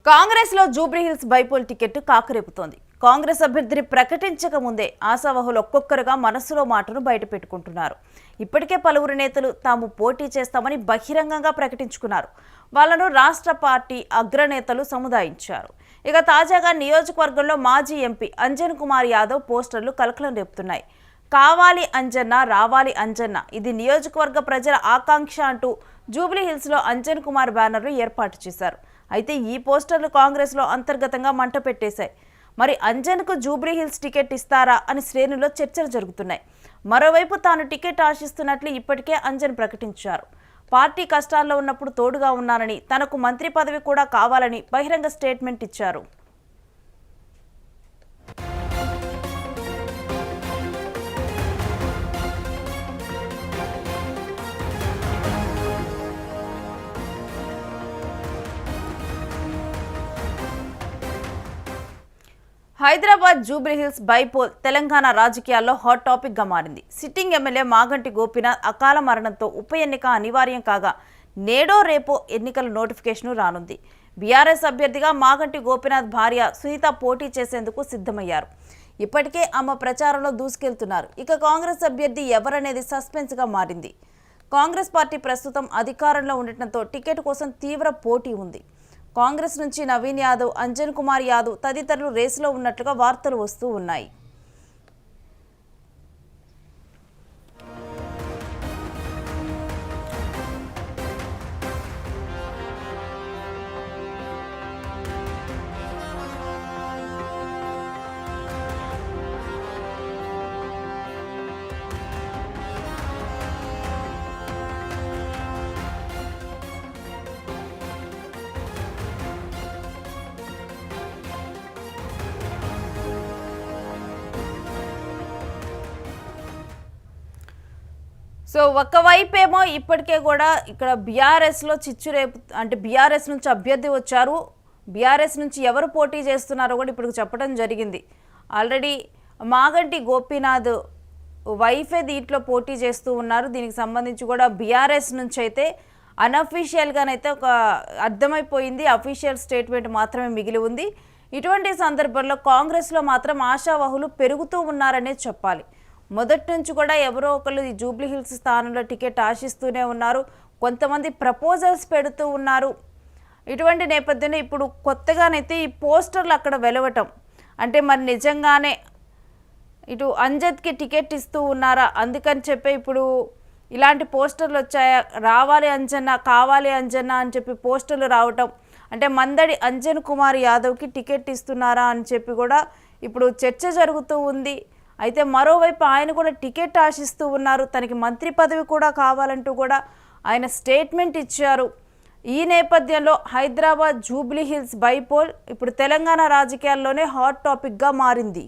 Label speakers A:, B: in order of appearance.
A: కాంగ్రెస్ లో Jubilee Hills bypoll ticket కాకరేపుతోంది. కాంగ్రెస్ అభ్యర్థిని ప్రకటించక ముందే ఆశావహులు ఒక్కొక్కరుగా మనసులో మాటను బయటపెట్టుకుంటున్నారు. ఇప్పటికే పలువురు నేతలు తాము పోటీ చేస్తామని బహిరంగంగా ప్రకటించుకున్నారు. వాళ్లను రాష్ట్ర పార్టీ అగ్రనేతలు సముదాయించారు. ఇక తాజాగా నియోజకవర్గంలో మాజీ ఎంపీ అంజన్ కుమార్ యాదవ్ పోస్టర్లు కలకలం రేపుతున్నాయి. కావాలి అంజన్న, రావాలి అంజన్న, ఇది నియోజకవర్గ ప్రజల ఆకాంక్ష అంటూ జూబ్లీ హిల్స్ లో అంజన్ కుమార్ బ్యానర్లు ఏర్పాటు చేశారు. అయితే ఈ పోస్టర్లు కాంగ్రెస్లో అంతర్గతంగా మంట పెట్టేశాయి. మరి అంజన్కు జూబ్లీ హిల్స్ టికెట్ ఇస్తారా అని శ్రేణుల్లో చర్చలు జరుగుతున్నాయి. మరోవైపు తాను టికెట్ ఆశిస్తున్నట్లు ఇప్పటికే అంజన్ ప్రకటించారు. పార్టీ కష్టాల్లో ఉన్నప్పుడు తోడుగా ఉన్నానని, తనకు మంత్రి పదవి కూడా కావాలని బహిరంగ స్టేట్మెంట్ ఇచ్చారు. హైదరాబాద్ జూబ్లీ హిల్స్ బైపోల్ తెలంగాణ రాజకీయాల్లో హాట్ టాపిక్ గా మారింది. సిట్టింగ్ ఎమ్మెల్యే మాగంటి గోపీనాథ్ అకాల మరణంతో ఉప ఎన్నిక అనివార్యం కాగా నేడో రేపో ఎన్నికల నోటిఫికేషన్ రానుంది. బీఆర్ఎస్ అభ్యర్థిగా మాగంటి గోపీనాథ్ భార్య సునీత పోటీ చేసేందుకు సిద్ధమయ్యారు. ఇప్పటికే ఆమె ప్రచారంలో దూసుకెళ్తున్నారు. ఇక కాంగ్రెస్ అభ్యర్థి ఎవరనేది సస్పెన్స్ గా మారింది. కాంగ్రెస్ పార్టీ ప్రస్తుతం అధికారంలో ఉండటంతో టికెట్ కోసం తీవ్ర పోటీ ఉంది. కాంగ్రెస్ నుంచి నవీన్ యాదవ్, అంజన్ కుమార్ యాదవ్ తదితరులు రేసులో ఉన్నట్లుగా వార్తలు వస్తూ ఉన్నాయి. సో ఒకవైపేమో ఇప్పటికే కూడా ఇక్కడ బీఆర్ఎస్లో చిచ్చు రేపు, అంటే బీఆర్ఎస్ నుంచి అభ్యర్థి వచ్చారు. బీఆర్ఎస్ నుంచి ఎవరు పోటీ చేస్తున్నారో కూడా ఇప్పుడు చెప్పడం జరిగింది. ఆల్రెడీ మాగంటి గోపీనాథ్ వైఫే దీంట్లో పోటీ చేస్తూ ఉన్నారు. దీనికి సంబంధించి కూడా బీఆర్ఎస్ నుంచి అయితే అన్అఫీషియల్గానైతే ఒక అర్థమైపోయింది. అఫీషియల్ స్టేట్మెంట్ మాత్రమే మిగిలి ఉంది. ఇటువంటి సందర్భంలో కాంగ్రెస్లో మాత్రం ఆశావహులు పెరుగుతూ ఉన్నారనే చెప్పాలి. మొదటి నుంచి కూడా ఎవరో ఒకళ్ళు ఈ జూబ్లీ హిల్స్ స్థానంలో టికెట్ ఆశిస్తూనే ఉన్నారు. కొంతమంది ప్రపోజల్స్ పెడుతూ ఉన్నారు. ఇటువంటి నేపథ్యంలో ఇప్పుడు కొత్తగానైతే ఈ పోస్టర్లు అక్కడ వెలవటం, అంటే మరి నిజంగానే ఇటు అంజద్కి టికెట్ ఇస్తూ ఉన్నారా, అందుకని చెప్పి ఇప్పుడు ఇలాంటి పోస్టర్లు వచ్చాయా, రావాలి అంజన్న, కావాలి అంజన్న అని చెప్పి పోస్టర్లు రావటం, అంటే మందడి అంజన్ కుమార్ యాదవ్కి టికెట్ ఇస్తున్నారా అని చెప్పి కూడా ఇప్పుడు చర్చ జరుగుతూ ఉంది. అయితే మరోవైపు ఆయన కూడా టికెట్ ఆశిస్తూ ఉన్నారు. తనకి మంత్రి పదవి కూడా కావాలంటూ కూడా ఆయన స్టేట్మెంట్ ఇచ్చారు. ఈ నేపథ్యంలో హైదరాబాద్ జూబ్లీ హిల్స్ బైపోల్ ఇప్పుడు తెలంగాణ రాజకీయాల్లోనే హాట్ టాపిక్గా మారింది.